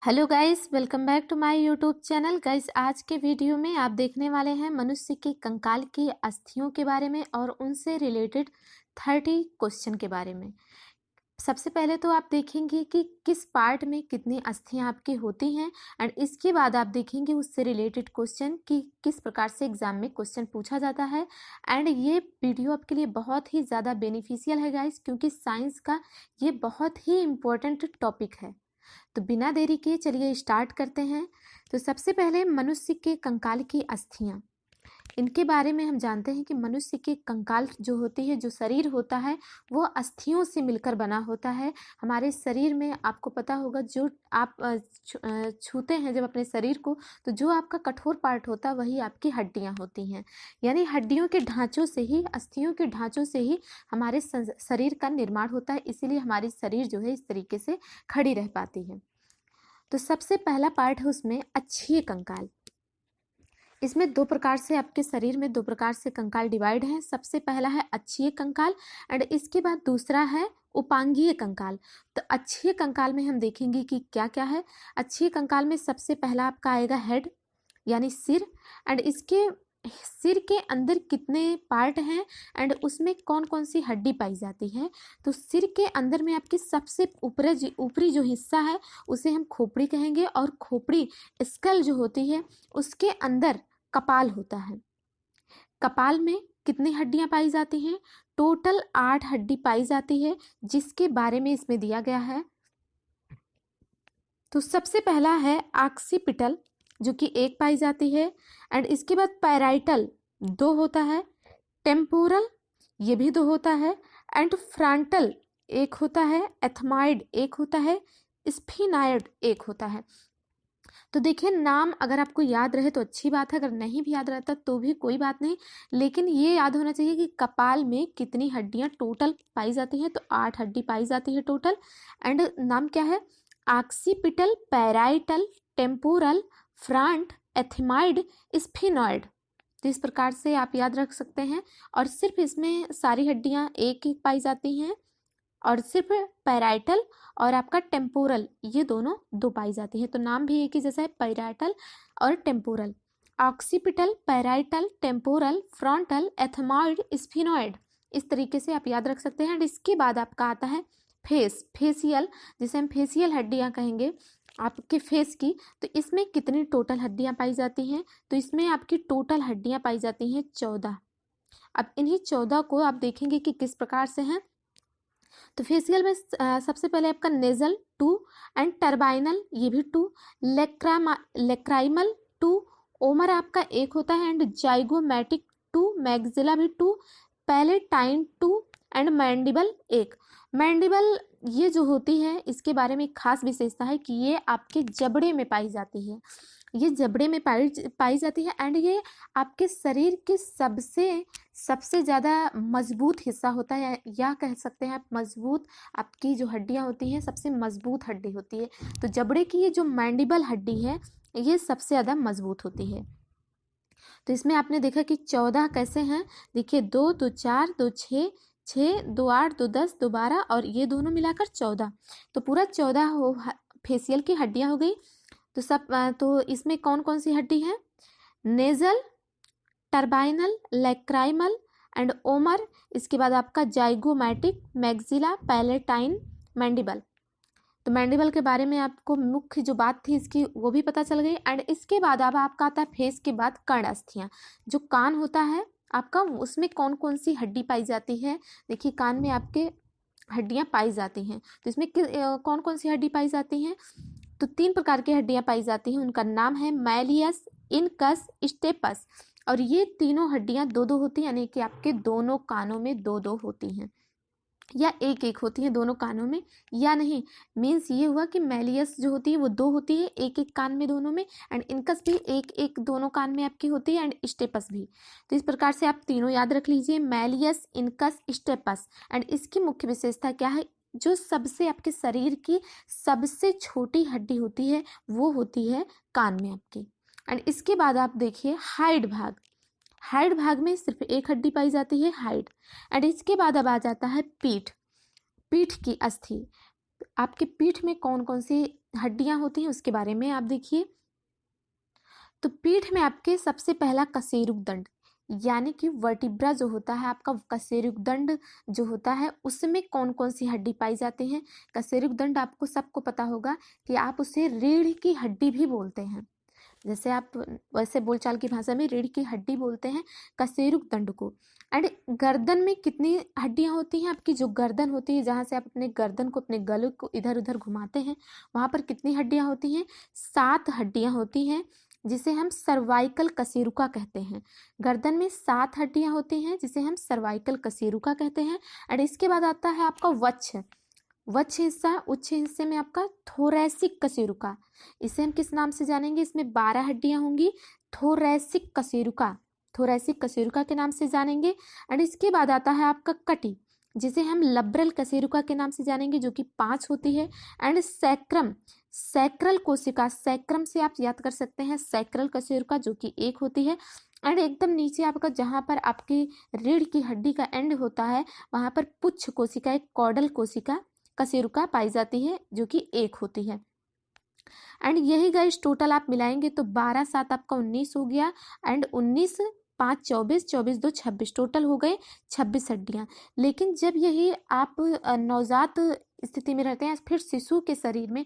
Hello guys, welcome back to my YouTube channel. Guys, आज के video में आप देखने वाले हैं मनुष्य के कंकाल की अस्थियों के बारे में और उनसे रिलेटेड 30 क्वेश्चन के बारे में। सबसे पहले तो आप देखेंगे कि किस पार्ट में कितनी अस्थियां आपकी होती हैं एंड इसके बाद आप देखेंगे उससे रिलेटेड क्वेश्चन कि किस प्रकार से एग्जाम में क्वेश्चन पूछा जाता है। एंड ये वीडियो आपके लिए बहुत ही ज़्यादा बेनिफिशियल है गाइस, क्योंकि साइंस का ये बहुत ही इम्पोर्टेंट टॉपिक है। तो बिना देरी के चलिए स्टार्ट करते हैं। तो सबसे पहले मनुष्य के कंकाल की अस्थियां, इनके बारे में हम जानते हैं कि मनुष्य के कंकाल जो होती है, जो शरीर होता है, वो अस्थियों से मिलकर बना होता है। हमारे शरीर में आपको पता होगा, जो आप छूते हैं जब अपने शरीर को, तो जो आपका कठोर पार्ट होता है वही आपकी हड्डियां होती हैं। यानी हड्डियों के ढांचों से ही, अस्थियों के ढांचों से ही हमारे शरीर का निर्माण होता है। इसीलिए हमारी शरीर जो है इस तरीके से खड़ी रह पाती है। तो सबसे पहला पार्ट है उसमें अक्षीय कंकाल। इसमें दो प्रकार से, आपके शरीर में दो प्रकार से कंकाल डिवाइड हैं। सबसे पहला है अक्षीय कंकाल एंड इसके बाद दूसरा है उपांगीय कंकाल। तो अक्षीय कंकाल में हम देखेंगे कि क्या क्या है। अक्षीय कंकाल में सबसे पहला आपका आएगा हेड, यानी सिर। एंड इसके सिर के अंदर कितने पार्ट हैं एंड उसमें कौन कौन सी हड्डी पाई जाती है। तो सिर के अंदर में आपकी सबसे ऊपरी जो हिस्सा है उसे हम खोपड़ी कहेंगे, और खोपड़ी स्कल जो होती है उसके अंदर कपाल होता है। कपाल में कितनी हड्डियां पाई जाती हैं? टोटल 8 हड्डी पाई जाती है, जिसके बारे में इसमें दिया गया है। तो सबसे पहला है ऑक्सीपिटल, जो कि 1 पाई जाती है। एंड इसके बाद पैराइटल 2 होता है, टेम्पोरल ये भी 2 होता है, एंड फ्रंटल 1 होता है, एथमाइड 1 होता है, स्फिनाइड 1 होता है। तो देखिए, नाम अगर आपको याद रहे तो अच्छी बात है, अगर नहीं भी याद रहता तो भी कोई बात नहीं, लेकिन ये याद होना चाहिए कि कपाल में कितनी हड्डियां टोटल पाई जाती हैं। तो 8 हड्डी पाई जाती है टोटल। एंड नाम क्या है? Occipital, parietal, temporal, front, ethmoid, sphenoid. तो इस प्रकार से आप याद रख सकते हैं। और सिर्फ इसमें सारी हड्डियां एक ही पाई जाती हैं, और सिर्फ पैराइटल और आपका टेम्पोरल ये दोनों 2 पाई जाती है। तो नाम भी एक ही जैसा है, पैराइटल और temporal. Occipital, parietal, temporal, frontal, ethmoid, sphenoid. इस तरीके से आप याद रख सकते हैं। इसके बाद आपका आता है फेसियल, जिसे हम फेसियल हड्डियां कहेंगे आपके फेस की। तो इसमें कितनी टोटल हड्डियां पाई जाती हैं? तो इसमें आपकी टोटल हड्डियां पाई जाती हैं 14। अब इन्हीं 14 को आप देखेंगे कि किस प्रकार से हैं। तो फेसियल में सबसे पहले आपका नेजल 2 एंड टर्बाइनल ये भी 2, लेक्राइमल 2, ओमर आपका 1 होता है, एंड जाइगोमैटिक 2, मैग्जिला भी 2, पैलेटाइन 2 एंड मैंडिबल 1। मैंडिबल ये जो होती है, इसके बारे में एक खास विशेषता है कि ये आपके जबड़े में पाई जाती है। ये जबड़े में पाई जाती है एंड ये आपके शरीर के सबसे ज़्यादा मजबूत हिस्सा होता है, या कह सकते हैं आप मजबूत, आपकी जो हड्डियां होती हैं सबसे मजबूत हड्डी होती है। तो जबड़े की ये जो मैंडिबल हड्डी है ये सबसे ज़्यादा मजबूत होती है। तो इसमें आपने देखा कि 14 कैसे हैं। देखिए, 2 2 4 2 6 6 2 8 2 10 2 12 और ये दोनों मिलाकर 14। तो पूरा 14 हो फेसियल की हड्डियां हो गई। तो इसमें कौन कौन सी हड्डी है? Nasal, turbinal, lacrimal and vomer. इसके बाद आपका जाइगोमैटिक, मैग्जिला, पैलेटाइन, मैंडिबल। तो मैंडिबल के बारे में आपको मुख्य जो बात थी इसकी वो भी पता चल गई। एंड इसके बाद अब आपका आता है फेस के बाद कर्ण अस्थियां। जो कान होता है आपका, उसमें कौन कौन सी हड्डी पाई जाती है? देखिए, कान में आपके हड्डियां पाई जाती हैं। तो इसमें कौन कौन सी हड्डी पाई जाती हैं? तो 3 प्रकार की हड्डियां पाई जाती हैं। उनका नाम है मैलियस, इनकस, स्टेपस। और ये तीनों हड्डियां 2-2 होती हैं, यानी कि आपके दोनों कानों में 2-2 होती हैं, या 1-1 होती है दोनों कानों में, या नहीं। मीन्स ये हुआ कि मैलियस जो होती है वो 2 होती है, 1-1 कान में दोनों में, एंड इनकस भी 1-1 दोनों कान में आपकी होती है, एंड स्टेपस भी। तो इस प्रकार से आप तीनों याद रख लीजिए, मैलियस, इनकस, स्टेपस। एंड इसकी मुख्य विशेषता क्या है? जो सबसे आपके शरीर की सबसे छोटी हड्डी होती है वो होती है कान में आपकी। एंड इसके बाद आप देखिए हाइड भाग। हाइड भाग में सिर्फ 1 हड्डी पाई जाती है, हाइड। एंड इसके बाद अब आ जाता है पीठ। पीठ की अस्थि। आपके पीठ में कौन कौन सी हड्डियां होती हैं उसके बारे में आप देखिए। तो पीठ में आपके सबसे पहला कशेरुकदंड यानी कि वर्टिब्रा जो होता है आपका, कशेरुकदंड जो होता है उसमें कौन कौन सी हड्डी पाई जाती है। कशेरुकदंड आपको सबको पता होगा कि आप उसे रीढ़ की हड्डी भी बोलते हैं, जैसे आप वैसे बोलचाल की भाषा में रीढ़ की हड्डी बोलते हैं कशेरुकदंड को। एंड गर्दन में कितनी हड्डियां होती हैं आपकी, जो गर्दन होती है जहाँ से आप अपने गर्दन को, अपने गले को इधर उधर घुमाते हैं, वहाँ पर कितनी हड्डियां होती हैं, 7 हड्डियां होती हैं, जिसे हम सर्वाइकल कशेरुका कहते हैं। गर्दन में 7 हड्डियां होती हैं जिसे हम सर्वाइकल कशेरुका कहते हैं। एंड इसके बाद आता है आपका वक्ष। वक्ष हिस्सा, उच्च हिस्से में आपका थोरैसिक कशेरुका, इसे हम किस नाम से जानेंगे, इसमें 12 हड्डियां होंगी, थोरैसिक कशेरुका, थोरैसिक कशेरुका के नाम से जानेंगे। एंड इसके बाद आता है आपका कटी, जिसे हम लब्रल कशेरुका के नाम से जानेंगे, जो कि 5 होती है। एंड सैक्रम, सैक्रल कोशिका, सैक्रम से आप याद कर सकते हैं सैक्रल कशेरुका, जो कि 1 होती है। एंड एकदम नीचे आपका जहाँ पर आपकी रीढ़ की हड्डी का एंड होता है वहाँ पर पुच्छ कोशिका, एक कॉडल कोशिका कशेरुका पाई जाती है, जो कि 1 होती है। एंड यही गाइस टोटल आप मिलाएंगे तो 12 7 आपका 19 हो गया। एंड 19 5 24, 24 2 26, टोटल हो गए 26 हड्डियां। लेकिन जब यही आप नवजात स्थिति में रहते हैं, फिर शिशु के शरीर में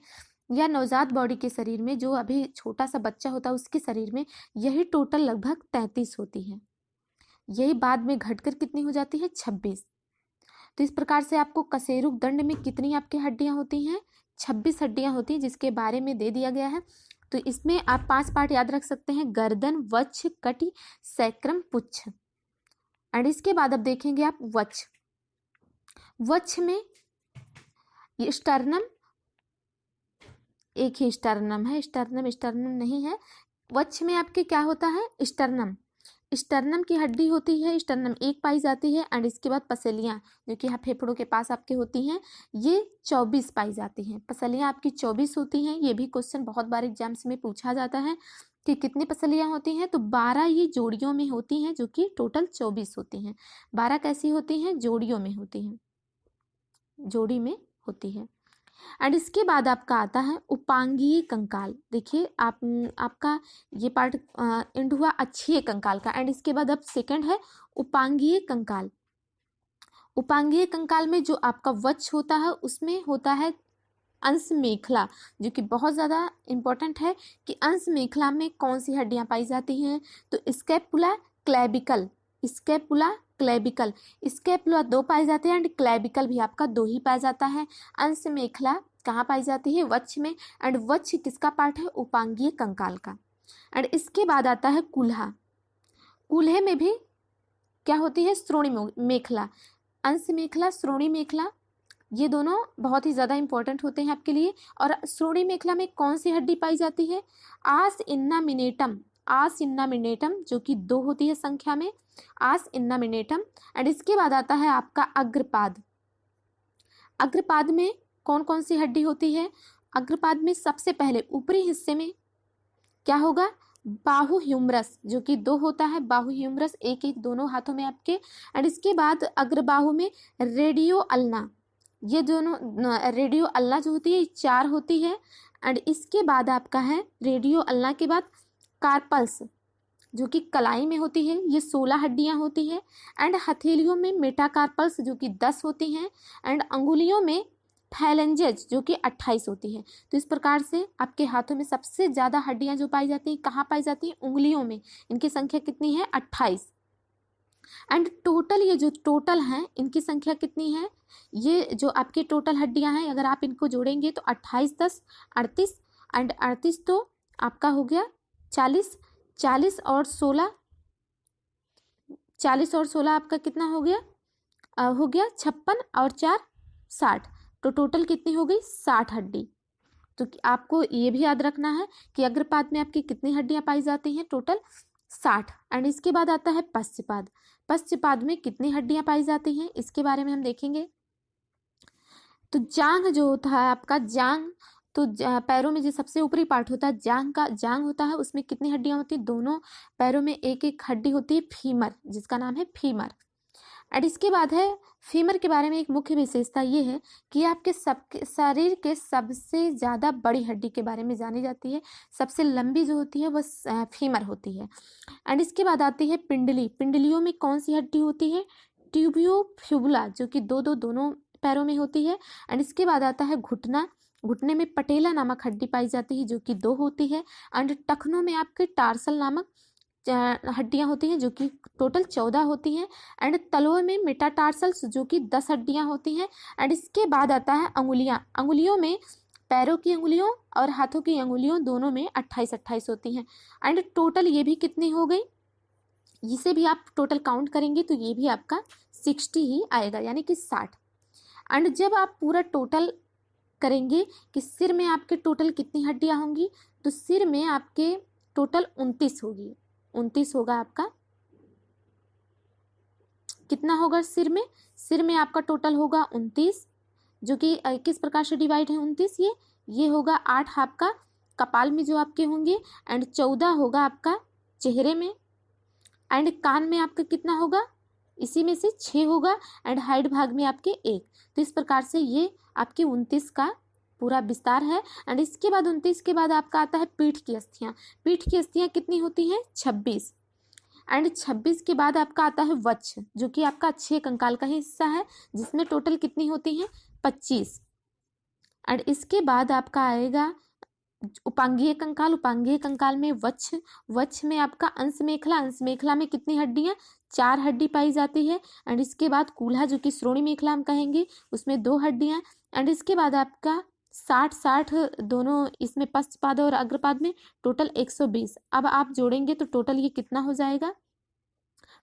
या नवजात बॉडी के शरीर में, जो अभी छोटा सा बच्चा होता है उसके शरीर में यही टोटल लगभग 33 होती है। यही बाद में घटकर कितनी हो जाती है, 26। तो इस प्रकार से आपको कशेरुकदंड में कितनी आपकी हड्डियां होती हैं, 26 हड्डियां होती हैं, जिसके बारे में दे दिया गया है। तो इसमें आप 5 पार्ट याद रख सकते हैं, गर्दन, वक्ष, कटी, सैक्रम, पुच्छ। एंड इसके बाद अब देखेंगे आप वक्ष। वक्ष में ये स्टर्नम, एक ही स्टर्नम है, स्टर्नम नहीं है। वक्ष में आपके क्या होता है, स्टर्नम, स्टर्नम की हड्डी होती है, स्टर्नम 1 पाई जाती है। एंड इसके बाद पसलियाँ, जो कि फेफड़ों के पास आपके होती हैं, ये 24 पाई जाती हैं। पसलियाँ आपकी 24 होती हैं। ये भी क्वेश्चन बहुत बार एग्जाम्स में पूछा जाता है कि कितनी पसलियाँ होती हैं, तो 12 ये जोड़ियों में होती हैं, जो कि टोटल 24 होती हैं। 12 कैसी होती हैं, जोड़ियों में होती हैं, जोड़ी में होती है। एंड इसके बाद आपका आता है उपांगीय कंकाल। देखिए आपका ये पार्ट एंड हुआ अक्षीय कंकाल का। एंड इसके बाद अब सेकंड है उपांगीय कंकाल। उपांगीय कंकाल में जो आपका वक्ष होता है उसमें होता है अंश मेखला, जो कि बहुत ज़्यादा इम्पोर्टेंट है कि अंश मेखला में कौन सी हड्डियां पाई जाती हैं, तो scapula clavicle, scapula clavicle, scapula 2 पाए जाते हैं। एंड क्लेविकल भी आपका 2 ही पाया जाता है। अंश मेखला कहाँ पाई जाती है, वक्ष में। एंड वक्ष किसका पार्ट है, उपांगीय कंकाल का। एंड इसके बाद आता है कूल्हा। कूल्हे में भी क्या होती है, श्रोणि मेखला, अंश मेखला, श्रोणि मेखला, ये दोनों बहुत ही ज़्यादा इंपॉर्टेंट होते हैं आपके लिए। और श्रोणि मेखला में कौन सी हड्डी पाई जाती है, आस इन्नामिनेटम, आस इन्नामिनेटम, जो कि 2 होती है संख्या में, आस इन्नामिनेटम। एंड इसके बाद आता है आपका अग्रपाद। अग्रपाद में कौन कौन सी हड्डी होती है, अग्रपाद में सबसे पहले ऊपरी हिस्से में क्या होगा, बाहु ह्यूमरस, जो कि 2 होता है, बाहु ह्यूमरस 1 दोनों हाथों में आपके। एंड इसके बाद अग्रबाहु में रेडियो अल्ना, ये दोनों रेडियो अल्ना जो होती है 4 होती है। एंड इसके बाद आपका है रेडियो अल्ना के बाद कार्पल्स, जो कि कलाई में होती है, ये 16 हड्डियां होती है। एंड हथेलियों में मेटाकार्पल्स, जो कि 10 होती हैं। एंड अंगुलियों में फैलेंजेज, जो कि 28 होती है। तो इस प्रकार से आपके हाथों में सबसे ज़्यादा हड्डियां जो पाई जाती हैं कहाँ पाई जाती हैं, उंगलियों में। इनकी संख्या कितनी है, 28। एंड टोटल ये जो टोटल हैं इनकी संख्या कितनी है, ये जो आपकी टोटल हड्डियां हैं अगर आप इनको जोड़ेंगे तो 28 10 38। एंड 38 तो आपका हो गया 40, 40 और 16, 40 और 16 आपका कितना हो गया, हो गया 56 और 4 60। तो टोटल कितनी हो गई, 60 हड्डी। तो आपको ये भी याद रखना है कि अग्रपाद में आपकी कितनी हड्डियां पाई जाती हैं, टोटल 60। एंड इसके बाद आता है पश्चपाद। पश्चपाद में कितनी हड्डियां पाई जाती हैं, इसके बारे में हम देखेंगे। तो जांघ जो होता है आपका, जांघ, तो पैरों में जो सबसे ऊपरी पार्ट होता है जांघ का, जांघ होता है, उसमें कितनी हड्डियां होती हैं, दोनों पैरों में 1 1 हड्डी होती है, फीमर, जिसका नाम है फीमर। एंड इसके बाद है फीमर के बारे में एक मुख्य विशेषता ये है कि आपके सबके शरीर के सबसे ज़्यादा बड़ी हड्डी के बारे में जानी जाती है। सबसे लंबी जो होती है वह फीमर होती है। एंड इसके बाद आती है पिंडली। पिंडलियों में कौन सी हड्डी होती है? ट्यूबियोफ्यूबुला, जो कि दोनों पैरों में होती है। एंड इसके बाद आता है घुटना। घुटने में पटेला नामक हड्डी पाई जाती है जो कि 2 होती है। एंड टखनों में आपके टार्सल नामक हड्डियां होती हैं जो कि टोटल 14 होती हैं। एंड तलवों में मेटाटार्सल्स जो कि 10 हड्डियां होती हैं। एंड इसके बाद आता है अंगुलियां। अंगुलियों में पैरों की अंगुलियों और हाथों की अंगुलियों दोनों में 28 होती हैं। एंड टोटल ये भी कितनी हो गई, इसे भी आप टोटल काउंट करेंगे तो ये भी आपका 60 ही आएगा, यानी कि 60। एंड जब आप पूरा टोटल करेंगे कि सिर में आपके टोटल कितनी हड्डियां होंगी, तो सिर में आपके टोटल 29 होगी। 29 होगा आपका। कितना होगा सिर में? सिर में आपका टोटल होगा 29, जो कि किस प्रकार से डिवाइड है 29? ये होगा 8 आपका कपाल में जो आपके होंगे। एंड 14 होगा आपका चेहरे में। एंड कान में आपका कितना होगा? इसी में से 6 होगा। एंड हाइड भाग में आपके 1। तो इस प्रकार से ये आपके 29 का पूरा विस्तार है। एंड इसके बाद 29 के बाद आपका आता है पीठ की अस्थियां। पीठ की अस्थियां कितनी होती हैं? 26। एंड 26 के बाद आपका आता है वक्ष, जो कि आपका अच्छे कंकाल का ही हिस्सा है, जिसमें टोटल कितनी होती हैं? 25। एंड इसके बाद आपका आएगा उपांगीय कंकाल। उपांगीय कंकाल में वक्ष। वक्ष में आपका अंश मेखला। अंश मेखला में कितनी हड्डियां? 4 हड्डी पाई जाती है। एंड इसके बाद कूल्हा, जो कि श्रोणि मेखला हम कहेंगे, उसमें 2 हड्डियां। एंड इसके बाद आपका 60 दोनों इसमें पश्चपाद और अग्रपाद में टोटल 120। अब आप जोड़ेंगे तो टोटल ये कितना हो जाएगा?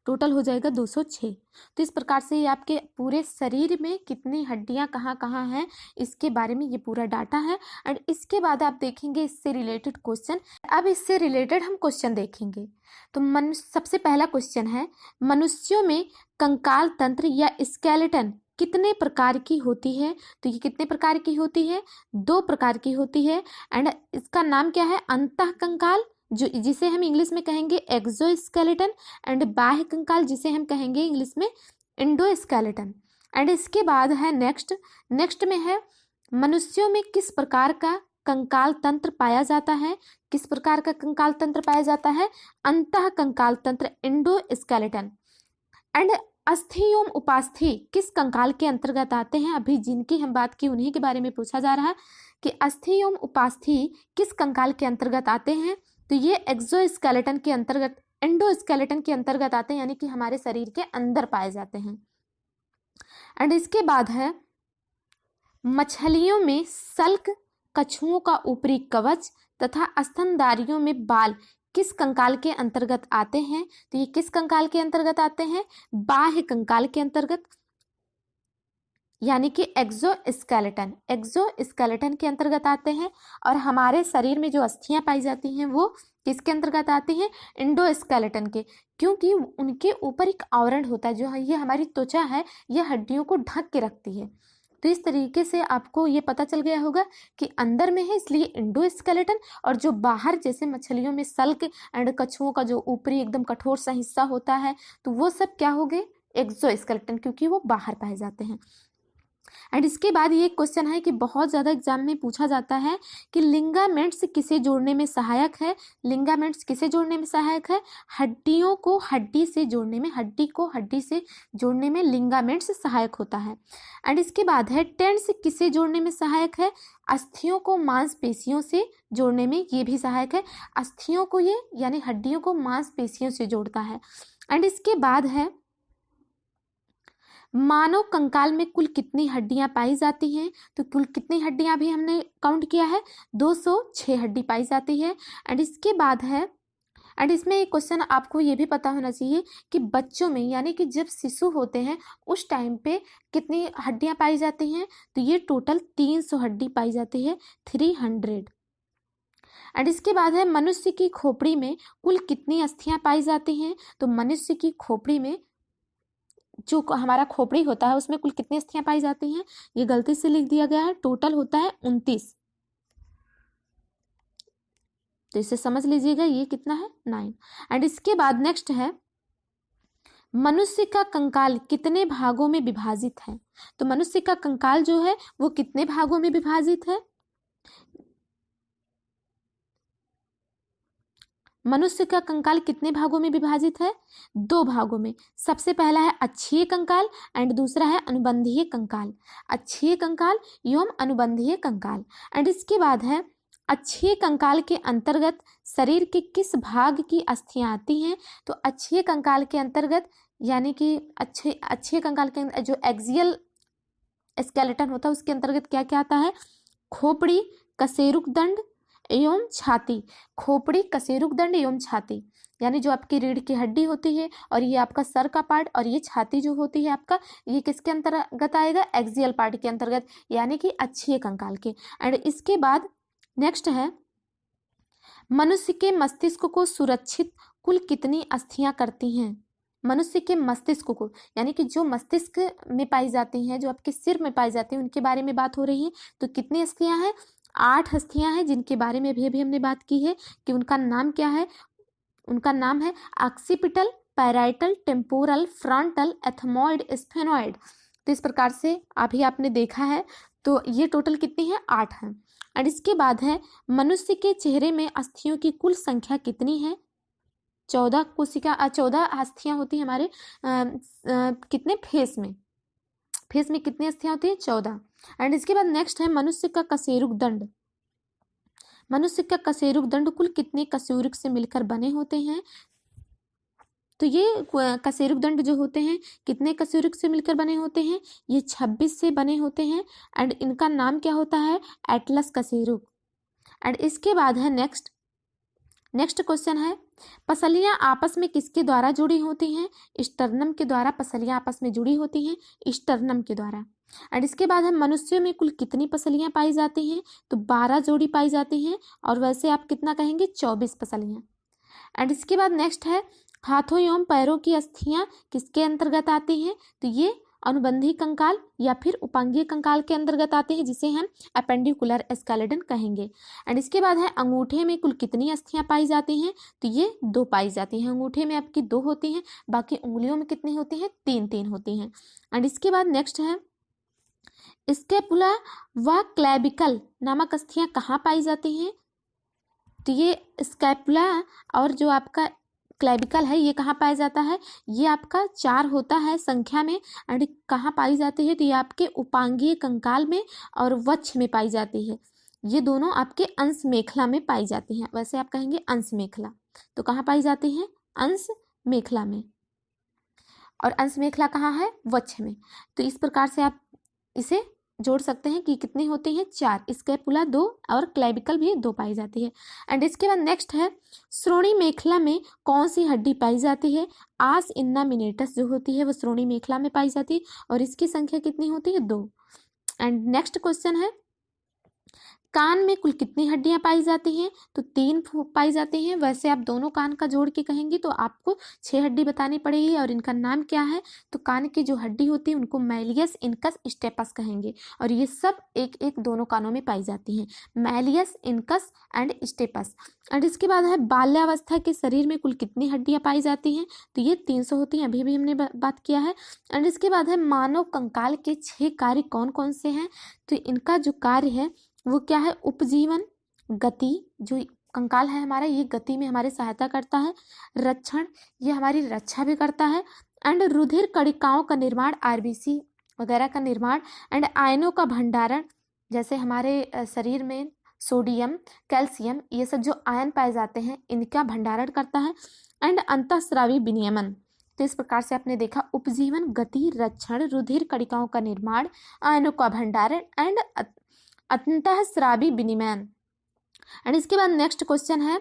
टोटल हो जाएगा 206। तो इस प्रकार से ये आपके पूरे शरीर में कितनी हड्डियां कहाँ कहाँ हैं इसके बारे में ये पूरा डाटा है। एंड इसके बाद आप देखेंगे इससे रिलेटेड क्वेश्चन। अब इससे रिलेटेड हम क्वेश्चन देखेंगे। तो सबसे पहला क्वेश्चन है, मनुष्यों में कंकाल तंत्र या स्केलेटन कितने प्रकार की होती है? तो ये कितने प्रकार की होती है? 2 प्रकार की होती है। एंड इसका नाम क्या है? अंतः कंकाल, जिसे हम इंग्लिश में कहेंगे एक्सोस्केलेटन। एंड बाह्य कंकाल, जिसे हम कहेंगे इंग्लिश में एंडोस्केलेटन। एंड इसके बाद है नेक्स्ट में है, मनुष्यों में किस प्रकार का कंकाल तंत्र पाया जाता है? किस प्रकार का कंकाल तंत्र पाया जाता है? अंतः कंकाल तंत्र, एंडोस्केलेटन। एंड अस्थि एवं उपास्थि किस कंकाल के अंतर्गत आते हैं? अभी जिनकी हम बात की उन्हीं के बारे में पूछा जा रहा है कि अस्थि एवं उपास्थि किस कंकाल के अंतर्गत आते हैं। तो ये एक्सोस्केलेटन के अंतर्गत, एंडोस्केलेटन के अंतर्गत आते हैं, यानी कि हमारे शरीर के अंदर पाए जाते हैं। एंड इसके बाद है, मछलियों में सल्क, कछुओं का ऊपरी कवच तथा स्तनधारियों में बाल किस कंकाल के अंतर्गत आते हैं? तो ये किस कंकाल के अंतर्गत आते हैं? बाह्य कंकाल के अंतर्गत, यानी कि एक्सोस्केलेटन के अंतर्गत आते हैं। और हमारे शरीर में जो अस्थियां पाई जाती हैं वो किसके अंतर्गत आती हैं? एंडोस्केलेटन के, क्योंकि उनके ऊपर एक आवरण होता है, जो ये हमारी त्वचा है, ये हड्डियों को ढक के रखती है। तो इस तरीके से आपको ये पता चल गया होगा कि अंदर में है इसलिए एंडोस्केलेटन, और जो बाहर जैसे मछलियों में सल्क एंड कछुओं का जो ऊपरी एकदम कठोर सा हिस्सा होता है, तो वो सब क्या हो गए? एक्सोस्केलेटन, क्योंकि वो बाहर पाए जाते हैं। एंड इसके बाद ये क्वेश्चन है कि बहुत ज़्यादा एग्जाम में पूछा जाता है कि लिंगामेंट्स किसे जोड़ने में सहायक है? लिंगामेंट्स किसे जोड़ने में सहायक है? हड्डियों को हड्डी से जोड़ने में, हड्डी को हड्डी से जोड़ने में लिंगामेंट्स सहायक होता है। एंड इसके बाद है, टेंस किसे जोड़ने में सहायक है? अस्थियों को मांसपेशियों से जोड़ने में ये भी सहायक है। अस्थियों को ये यानी हड्डियों को मांसपेशियों से जोड़ता है। एंड इसके बाद है, मानव कंकाल में कुल कितनी हड्डियां पाई जाती हैं? तो कुल कितनी हड्डियां भी हमने काउंट किया है, 206 हड्डी पाई जाती है। एंड इसके बाद है, एंड इसमें एक क्वेश्चन आपको ये भी पता होना चाहिए कि बच्चों में, यानी कि जब शिशु होते हैं उस टाइम पे कितनी हड्डियां पाई जाती हैं? तो ये टोटल 300 हड्डी पाई जाती है, 300। एंड इसके बाद है, मनुष्य की खोपड़ी में कुल कितनी अस्थियां पाई जाती हैं? तो मनुष्य की खोपड़ी में, जो हमारा खोपड़ी होता है उसमें कुल कितनी अस्थियां पाई जाती हैं? ये गलती से लिख दिया गया है, टोटल होता है 29। तो इसे समझ लीजिएगा, ये कितना है? 9। एंड इसके बाद नेक्स्ट है, मनुष्य का कंकाल कितने भागों में विभाजित है? तो मनुष्य का कंकाल जो है वो कितने भागों में विभाजित है? मनुष्य का कंकाल कितने भागों में विभाजित है? 2 भागों में। सबसे पहला है अक्षीय कंकाल एंड दूसरा है अनुबंधीय कंकाल। अक्षीय कंकाल एवं अनुबंधीय कंकाल। एंड इसके बाद है अक्षीय कंकाल के अंतर्गत शरीर के किस भाग की अस्थियां आती हैं? तो अक्षीय कंकाल के अंतर्गत यानी कि अक्षीय कंकाल के जो एक्सियल स्केलेटन होता है उसके अंतर्गत क्या क्या आता है? खोपड़ी, कशेरुक दंड एवं छाती। खोपड़ी, कशेरुक दंड एवं छाती, यानी जो आपकी रीढ़ की हड्डी होती है और ये आपका सर का पार्ट और ये छाती जो होती है आपका, ये किसके अंतर्गत आएगा? एक्सियल पार्ट के अंतर्गत, यानी कि अक्षीय कंकाल के। एंड इसके बाद नेक्स्ट है मनुष्य के मस्तिष्क को सुरक्षित कुल कितनी अस्थियां करती हैं? मनुष्य के मस्तिष्क को, यानी कि जो मस्तिष्क में पाई जाती हैं, जो आपके सिर में पाई जाती हैं, उनके बारे में बात हो रही है। तो कितनी अस्थियां हैं? 8 अस्थियां हैं, जिनके बारे में भी हमने बात की है कि उनका नाम क्या है। उनका नाम है occipital, parietal, temporal, frontal, ethmoid, sphenoid. तो इस प्रकार से अभी आपने देखा है। तो ये टोटल कितनी है? 8 हैं। और इसके बाद है मनुष्य के चेहरे में अस्थियों की कुल संख्या कितनी है? 14 अस्थियां होती हैं हमारे कितने फेस में कितनी अस्थियां होती हैं? 14। एंड इसके बाद नेक्स्ट है मनुष्य का कशेरुक दंड। मनुष्य का कशेरुक दंड कुल कितने कशेरुक से मिलकर बने होते हैं? तो ये कशेरुक दंड जो होते हैं कितने कशेरुक से मिलकर बने होते हैं? ये 26 से बने होते हैं। एंड इनका नाम क्या होता है? एटलस कशेरुक। एंड इसके बाद है नेक्स्ट क्वेश्चन है पसलियां आपस में किसके द्वारा जुड़ी होती हैं? स्टर्नम के द्वारा पसलियां आपस में जुड़ी होती हैं, स्टर्नम के द्वारा। एंड इसके बाद हम मनुष्यों में कुल कितनी पसलियां पाई जाती हैं? तो 12 जोड़ी पाई जाती हैं, और वैसे आप कितना कहेंगे? 24 पसलियां। एंड इसके बाद नेक्स्ट है हाथों एवं पैरों की अस्थियां किसके अंतर्गत आती हैं? तो ये अनुबंधी कंकाल या फिर उपांगीय कंकाल के अंतर्गत आते हैं, जिसे हम एपेंडिकुलर स्केलेटन कहेंगे। एंड इसके बाद है अंगूठे में कुल कितनी अस्थियां पाई जाती हैं? तो ये 2 पाई जाती हैं। अंगूठे में आपकी 2 होती हैं, बाकी उंगलियों में कितनी होती हैं? 3 होती हैं। एंड इसके बाद नेक्स्ट है स्कैपुला व क्लैविकल नामक अस्थियां कहाँ पाई जाती हैं? तो ये स्कैपुला और जो आपका क्लैविकल है ये कहाँ पाया जाता है? ये आपका 4 होता है संख्या में। एंड कहाँ पाई जाती है? तो ये आपके उपांगीय कंकाल में और वक्ष में पाई जाती है। ये दोनों आपके अंश मेखला में पाई जाती हैं। वैसे आप कहेंगे अंश मेखला। तो कहाँ पाई जाती हैं? अंश मेखला में। और अंश मेखला कहाँ है? वक्ष में। तो इस प्रकार से आप इसे जोड़ सकते हैं कि कितनी होती हैं? 4। स्कैपुला 2 और क्लैविकल भी 2 पाई जाती है। एंड इसके बाद नेक्स्ट है श्रोणि मेखला में कौन सी हड्डी पाई जाती है? आस इन्नामिनेटस जो होती है वो श्रोणि मेखला में पाई जाती है, और इसकी संख्या कितनी होती है? 2। एंड नेक्स्ट क्वेश्चन है कान में कुल कितनी हड्डियां पाई जाती हैं? तो 3 पाई जाती हैं। वैसे आप दोनों कान का जोड़ के कहेंगे तो आपको 6 हड्डी बतानी पड़ेगी, और इनका नाम क्या है? तो कान की जो हड्डी होती है उनको मैलियस, इनकस, स्टेपस कहेंगे, और ये सब एक दोनों कानों में पाई जाती हैं, malleus, incus and stapes. And इसके बाद है बाल्यावस्था के शरीर में कुल कितनी हड्डियां पाई जाती हैं? तो ये 300 होती हैं, अभी भी हमने बात किया है। एंड इसके बाद है मानव कंकाल के 6 कार्य कौन कौन से हैं? तो इनका जो कार्य है वो क्या है? उपजीवन, गति, जो कंकाल है हमारा ये गति में हमारी सहायता करता है, रक्षण, ये हमारी रक्षा भी करता है, एंड रुधिर कणिकाओं का निर्माण, आरबीसी वगैरह का निर्माण, एंड आयनों का भंडारण, जैसे हमारे शरीर में सोडियम, कैल्शियम, ये सब जो आयन पाए जाते हैं इनका भंडारण करता है, एंड अंतःस्रावी विनियमन। तो इस प्रकार से आपने देखा उपजीवन, गति, रक्षण, रुधिर कणिकाओं का निर्माण, आयनों का भंडारण एंड अंतःस्रावी विनिमयन। एंड इसके बाद नेक्स्ट क्वेश्चन है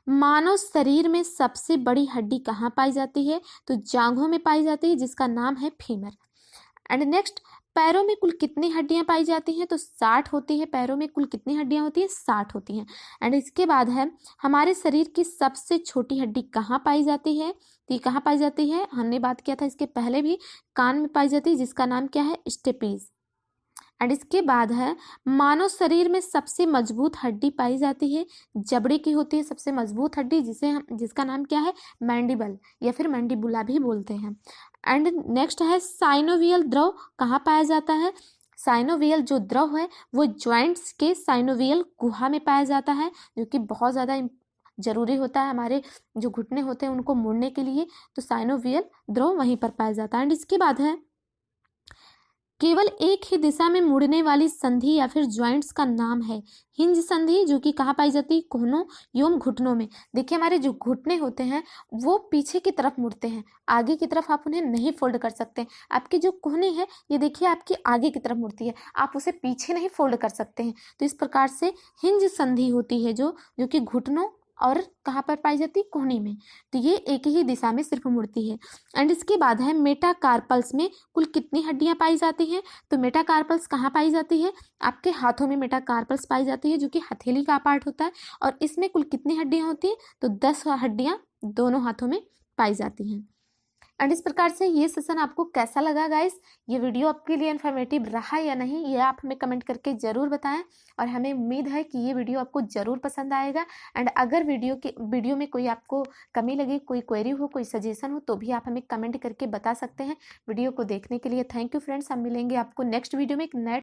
मानव शरीर में सबसे बड़ी हड्डी कहाँ पाई जाती है? तो जांघों में पाई जाती है, जिसका नाम है फीमर। एंड नेक्स्ट पैरों में कुल कितनी हड्डियां पाई जाती हैं? तो 60 होती है। पैरों में कुल कितनी हड्डियां होती हैं? 60 होती हैं। एंड इसके बाद है हमारे शरीर की सबसे छोटी हड्डी कहाँ पाई जाती है? तो ये कहाँ पाई जाती है? हमने बात किया था इसके पहले भी, कान में पाई जाती है, जिसका नाम क्या है? स्टेपीज। एंड इसके बाद है मानव शरीर में सबसे मजबूत हड्डी पाई जाती है, जबड़े की होती है सबसे मजबूत हड्डी, जिसका नाम क्या है, मैंडिबल या फिर मैंडिबुला भी बोलते हैं। एंड नेक्स्ट है साइनोवियल द्रव कहाँ पाया जाता है। साइनोवियल जो द्रव है वो जॉइंट्स के साइनोवियल गुहा में पाया जाता है, जो कि बहुत ज़्यादा जरूरी होता है हमारे जो घुटने होते हैं उनको मोड़ने के लिए, तो साइनोवियल द्रव वहीं पर पाया जाता है। एंड इसके बाद है केवल एक ही दिशा में मुड़ने वाली संधि या फिर जॉइंट्स का नाम है हिंज संधि, जो कि कहाँ पाई जाती है, कोहनों एवं घुटनों में। देखिए हमारे जो घुटने होते हैं वो पीछे की तरफ मुड़ते हैं, आगे की तरफ आप उन्हें नहीं फोल्ड कर सकते। आपकी जो कोहनी है ये देखिए आपकी आगे की तरफ मुड़ती है, आप उसे पीछे नहीं फोल्ड कर सकते हैं। तो इस प्रकार से हिंज संधि होती है जो कि घुटनों और कहाँ पर पाई जाती है, कोहनी में। तो ये एक ही दिशा में सिर्फ मुड़ती है। एंड इसके बाद है मेटाकार्पल्स में कुल कितनी हड्डियां पाई जाती हैं। तो मेटाकार्पल्स कहाँ पाई जाती है, आपके हाथों में मेटाकार्पल्स पाई जाती है, जो कि हथेली का पार्ट होता है। और इसमें कुल कितनी हड्डियां होती हैं, तो 10 हड्डियां दोनों हाथों में पाई जाती हैं। एंड इस प्रकार से ये सेशन आपको कैसा लगा गाइस, ये वीडियो आपके लिए इन्फॉर्मेटिव रहा या नहीं, ये आप हमें कमेंट करके ज़रूर बताएं। और हमें उम्मीद है कि ये वीडियो आपको ज़रूर पसंद आएगा। एंड अगर वीडियो में कोई आपको कमी लगे, कोई क्वेरी हो, कोई सजेशन हो, तो भी आप हमें कमेंट करके बता सकते हैं। वीडियो को देखने के लिए थैंक यू फ्रेंड्स। हम मिलेंगे आपको नेक्स्ट वीडियो में एक नए